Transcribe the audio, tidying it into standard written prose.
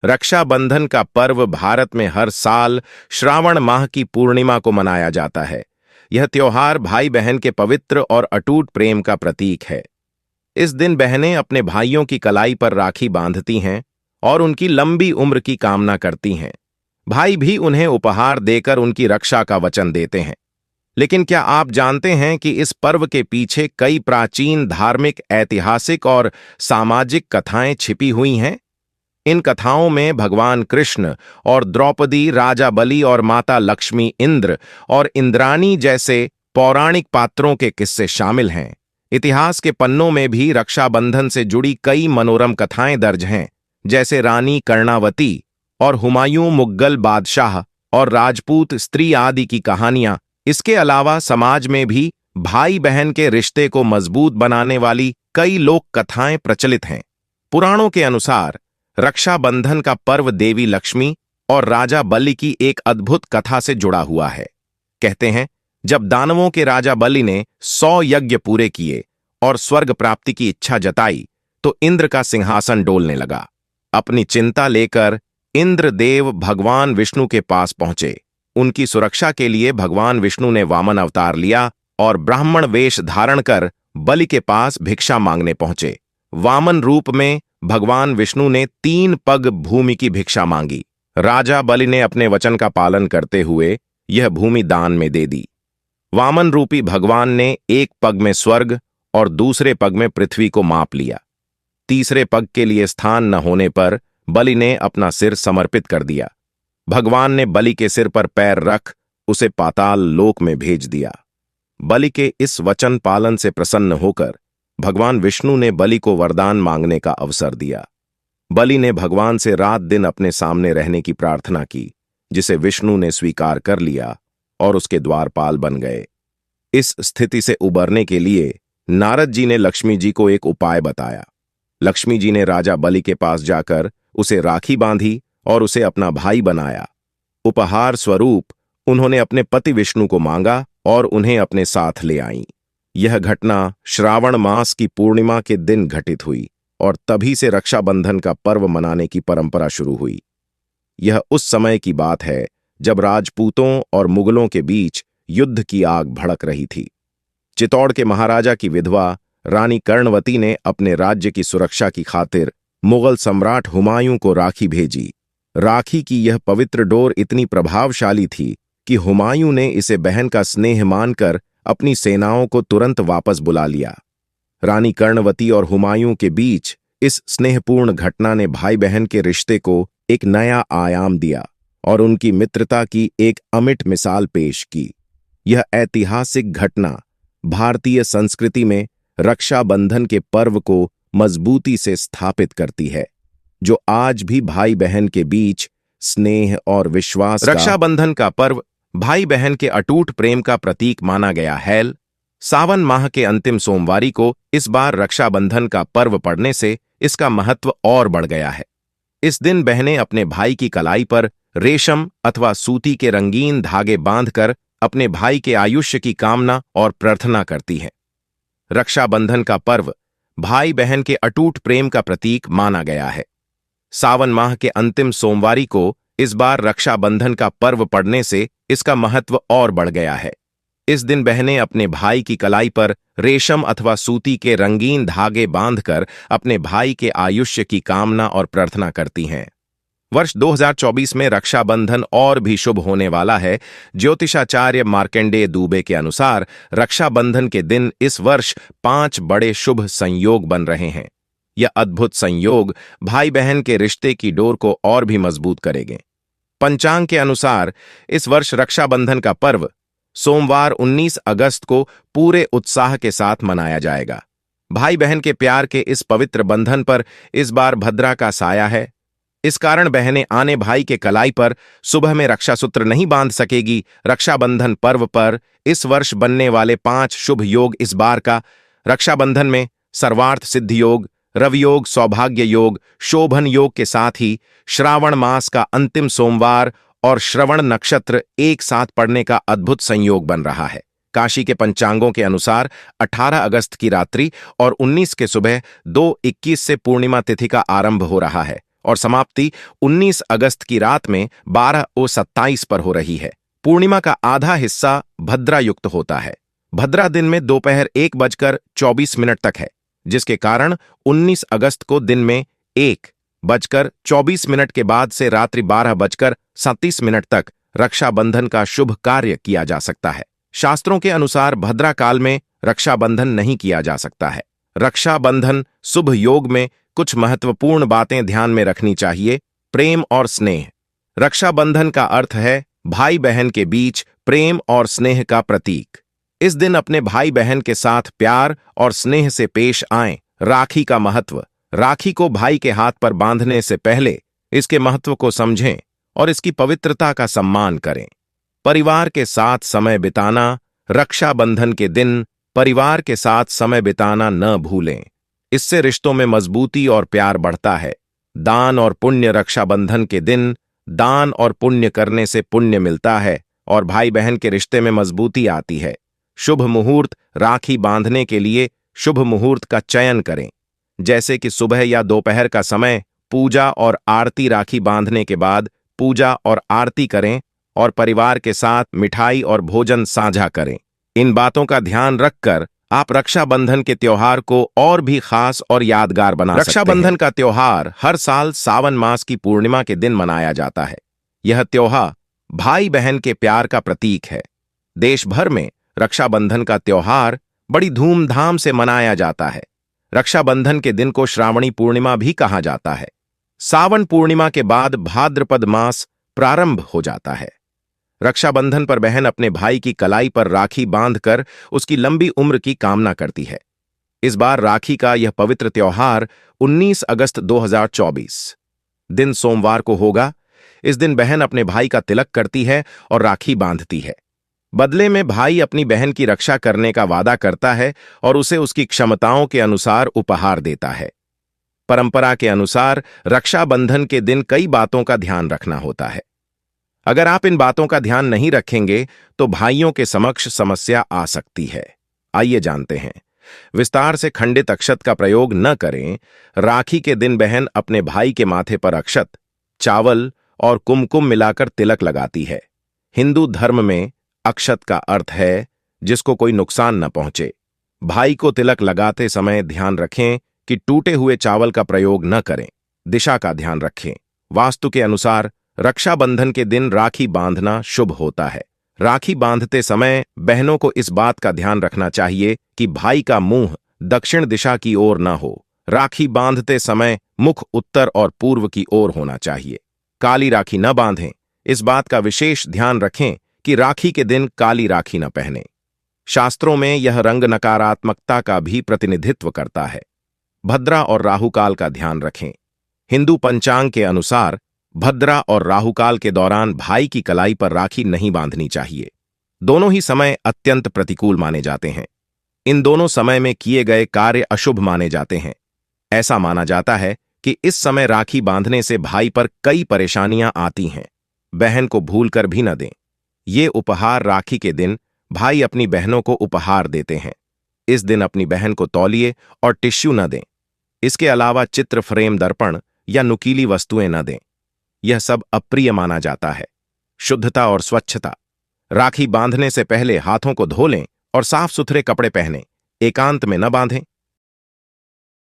रक्षाबंधन का पर्व भारत में हर साल श्रावण माह की पूर्णिमा को मनाया जाता है। यह त्योहार भाई बहन के पवित्र और अटूट प्रेम का प्रतीक है। इस दिन बहनें अपने भाइयों की कलाई पर राखी बांधती हैं और उनकी लंबी उम्र की कामना करती हैं। भाई भी उन्हें उपहार देकर उनकी रक्षा का वचन देते हैं। लेकिन क्या आप जानते हैं कि इस पर्व के पीछे कई प्राचीन धार्मिक, ऐतिहासिक और सामाजिक कथाएं छिपी हुई हैं? इन कथाओं में भगवान कृष्ण और द्रौपदी, राजा बलि और माता लक्ष्मी, इंद्र और इंद्राणी जैसे पौराणिक पात्रों के किस्से शामिल हैं। इतिहास के पन्नों में भी रक्षाबंधन से जुड़ी कई मनोरम कथाएं दर्ज हैं, जैसे रानी कर्णावती और हुमायूं मुगल बादशाह और राजपूत स्त्री आदि की कहानियां। इसके अलावा समाज में भी भाई बहन के रिश्ते को मजबूत बनाने वाली कई लोक कथाएं प्रचलित हैं। पुराणों के अनुसार रक्षाबंधन का पर्व देवी लक्ष्मी और राजा बलि की एक अद्भुत कथा से जुड़ा हुआ है। कहते हैं, जब दानवों के राजा बलि ने 100 यज्ञ पूरे किए और स्वर्ग प्राप्ति की इच्छा जताई, तो इंद्र का सिंहासन डोलने लगा। अपनी चिंता लेकर इंद्रदेव भगवान विष्णु के पास पहुंचे। उनकी सुरक्षा के लिए भगवान विष्णु ने वामन अवतार लिया और ब्राह्मण वेश धारण कर बलि के पास भिक्षा मांगने पहुंचे। वामन रूप में भगवान विष्णु ने 3 पग भूमि की भिक्षा मांगी। राजा बलि ने अपने वचन का पालन करते हुए यह भूमि दान में दे दी। वामन रूपी भगवान ने एक पग में स्वर्ग और दूसरे पग में पृथ्वी को माप लिया। तीसरे पग के लिए स्थान न होने पर बलि ने अपना सिर समर्पित कर दिया। भगवान ने बलि के सिर पर पैर रख उसे पाताल लोक में भेज दिया। बलि के इस वचन पालन से प्रसन्न होकर भगवान विष्णु ने बलि को वरदान मांगने का अवसर दिया। बलि ने भगवान से रात दिन अपने सामने रहने की प्रार्थना की, जिसे विष्णु ने स्वीकार कर लिया और उसके द्वारपाल बन गए। इस स्थिति से उबरने के लिए नारद जी ने लक्ष्मी जी को एक उपाय बताया। लक्ष्मी जी ने राजा बलि के पास जाकर उसे राखी बांधी और उसे अपना भाई बनाया। उपहार स्वरूप उन्होंने अपने पति विष्णु को मांगा और उन्हें अपने साथ ले आईं। यह घटना श्रावण मास की पूर्णिमा के दिन घटित हुई और तभी से रक्षाबंधन का पर्व मनाने की परंपरा शुरू हुई। यह उस समय की बात है जब राजपूतों और मुगलों के बीच युद्ध की आग भड़क रही थी। चित्तौड़ के महाराजा की विधवा रानी कर्णवती ने अपने राज्य की सुरक्षा की खातिर मुगल सम्राट हुमायूं को राखी भेजी। राखी की यह पवित्र डोर इतनी प्रभावशाली थी कि हुमायूं ने इसे बहन का स्नेह मानकर अपनी सेनाओं को तुरंत वापस बुला लिया। रानी कर्णवती और हुमायूं के बीच इस स्नेहपूर्ण घटना ने भाई बहन के रिश्ते को एक नया आयाम दिया और उनकी मित्रता की एक अमिट मिसाल पेश की। यह ऐतिहासिक घटना भारतीय संस्कृति में रक्षाबंधन के पर्व को मजबूती से स्थापित करती है, जो आज भी भाई बहन के बीच स्नेह और विश्वास। रक्षाबंधन का पर्व भाई बहन के अटूट प्रेम का प्रतीक माना गया है। सावन माह के अंतिम सोमवारी को इस बार रक्षाबंधन का पर्व पड़ने से इसका महत्व और बढ़ गया है। इस दिन बहनें अपने भाई की कलाई पर रेशम अथवा सूती के रंगीन धागे बांधकर अपने भाई के आयुष्य की कामना और प्रार्थना करती हैं। रक्षाबंधन का पर्व भाई बहन के अटूट प्रेम का प्रतीक माना गया है। सावन माह के अंतिम सोमवारी को इस बार रक्षाबंधन का पर्व पड़ने से इसका महत्व और बढ़ गया है। इस दिन बहनें अपने भाई की कलाई पर रेशम अथवा सूती के रंगीन धागे बांधकर अपने भाई के आयुष्य की कामना और प्रार्थना करती हैं। वर्ष 2024 में रक्षाबंधन और भी शुभ होने वाला है। ज्योतिषाचार्य मार्कंडेय दुबे के अनुसार रक्षाबंधन के दिन इस वर्ष 5 बड़े शुभ संयोग बन रहे हैं। यह अद्भुत संयोग भाई बहन के रिश्ते की डोर को और भी मजबूत करेंगे। पंचांग के अनुसार इस वर्ष रक्षाबंधन का पर्व सोमवार 19 अगस्त को पूरे उत्साह के साथ मनाया जाएगा। भाई बहन के प्यार के इस पवित्र बंधन पर इस बार भद्रा का साया है। इस कारण बहनें आने भाई के कलाई पर सुबह में रक्षासूत्र नहीं बांध सकेगी। रक्षाबंधन पर्व पर इस वर्ष बनने वाले 5 शुभ योग इस बार का रक्षाबंधन में सर्वार्थ सिद्धि योग, रवियोग, सौभाग्य योग, शोभन योग के साथ ही श्रावण मास का अंतिम सोमवार और श्रवण नक्षत्र एक साथ पड़ने का अद्भुत संयोग बन रहा है। काशी के पंचांगों के अनुसार 18 अगस्त की रात्रि और 19 के सुबह 2:21 से पूर्णिमा तिथि का आरंभ हो रहा है। और समाप्ति 19 अगस्त की रात में 12:27 पर हो रही है। पूर्णिमा का आधा हिस्सा भद्रा युक्त होता है। भद्रा दिन में दोपहर 1:24 तक है, जिसके कारण 19 अगस्त को दिन में 1:24 के बाद से रात्रि 12:37 तक रक्षाबंधन का शुभ कार्य किया जा सकता है। शास्त्रों के अनुसार भद्रा काल में रक्षाबंधन नहीं किया जा सकता है। रक्षाबंधन शुभ योग में कुछ महत्वपूर्ण बातें ध्यान में रखनी चाहिए। प्रेम और स्नेह। रक्षाबंधन का अर्थ है भाई बहन के बीच प्रेम और स्नेह का प्रतीक। इस दिन अपने भाई बहन के साथ प्यार और स्नेह से पेश आएं। राखी का महत्व। राखी को भाई के हाथ पर बांधने से पहले इसके महत्व को समझें और इसकी पवित्रता का सम्मान करें। परिवार के साथ समय बिताना। रक्षाबंधन के दिन परिवार के साथ समय बिताना न भूलें। इससे रिश्तों में मजबूती और प्यार बढ़ता है। दान और पुण्य। रक्षाबंधन के दिन दान और पुण्य करने से पुण्य मिलता है और भाई बहन के रिश्ते में मजबूती आती है। शुभ मुहूर्त। राखी बांधने के लिए शुभ मुहूर्त का चयन करें, जैसे कि सुबह या दोपहर का समय। पूजा और आरती। राखी बांधने के बाद पूजा और आरती करें और परिवार के साथ मिठाई और भोजन साझा करें। इन बातों का ध्यान रखकर आप रक्षाबंधन के त्योहार को और भी खास और यादगार बना सकते हैं। रक्षाबंधन का त्योहार हर साल सावन मास की पूर्णिमा के दिन मनाया जाता है। यह त्योहार भाई बहन के प्यार का प्रतीक है। देश भर में रक्षाबंधन का त्योहार बड़ी धूमधाम से मनाया जाता है। रक्षाबंधन के दिन को श्रावणी पूर्णिमा भी कहा जाता है। सावन पूर्णिमा के बाद भाद्रपद मास प्रारंभ हो जाता है। रक्षाबंधन पर बहन अपने भाई की कलाई पर राखी बांधकर उसकी लंबी उम्र की कामना करती है। इस बार राखी का यह पवित्र त्योहार 19 अगस्त 2024 दिन सोमवार को होगा। इस दिन बहन अपने भाई का तिलक करती है और राखी बांधती है। बदले में भाई अपनी बहन की रक्षा करने का वादा करता है और उसे उसकी क्षमताओं के अनुसार उपहार देता है। परंपरा के अनुसार रक्षाबंधन के दिन कई बातों का ध्यान रखना होता है। अगर आप इन बातों का ध्यान नहीं रखेंगे तो भाइयों के समक्ष समस्या आ सकती है। आइए जानते हैं विस्तार से। खंडित अक्षत का प्रयोग न करें। राखी के दिन बहन अपने भाई के माथे पर अक्षत, चावल और कुमकुम मिलाकर तिलक लगाती है। हिंदू धर्म में अक्षत का अर्थ है जिसको कोई नुकसान न पहुंचे। भाई को तिलक लगाते समय ध्यान रखें कि टूटे हुए चावल का प्रयोग न करें। दिशा का ध्यान रखें। वास्तु के अनुसार रक्षाबंधन के दिन राखी बांधना शुभ होता है। राखी बांधते समय बहनों को इस बात का ध्यान रखना चाहिए कि भाई का मुंह दक्षिण दिशा की ओर न हो। राखी बांधते समय मुख उत्तर और पूर्व की ओर होना चाहिए। काली राखी न बांधें। इस बात का विशेष ध्यान रखें कि राखी के दिन काली राखी न पहनें। शास्त्रों में यह रंग नकारात्मकता का भी प्रतिनिधित्व करता है। भद्रा और राहुकाल का ध्यान रखें। हिंदू पंचांग के अनुसार भद्रा और राहुकाल के दौरान भाई की कलाई पर राखी नहीं बांधनी चाहिए। दोनों ही समय अत्यंत प्रतिकूल माने जाते हैं। इन दोनों समय में किए गए कार्य अशुभ माने जाते हैं। ऐसा माना जाता है कि इस समय राखी बांधने से भाई पर कई परेशानियां आती हैं। बहन को भूलकर भी न दें। ये उपहार राखी के दिन भाई अपनी बहनों को उपहार देते हैं। इस दिन अपनी बहन को तौलिए और टिश्यू न दें। इसके अलावा चित्र फ्रेम, दर्पण या नुकीली वस्तुएं न दें। यह सब अप्रिय माना जाता है। शुद्धता और स्वच्छता। राखी बांधने से पहले हाथों को धो लें और साफ सुथरे कपड़े पहनें। एकांत में न बांधें।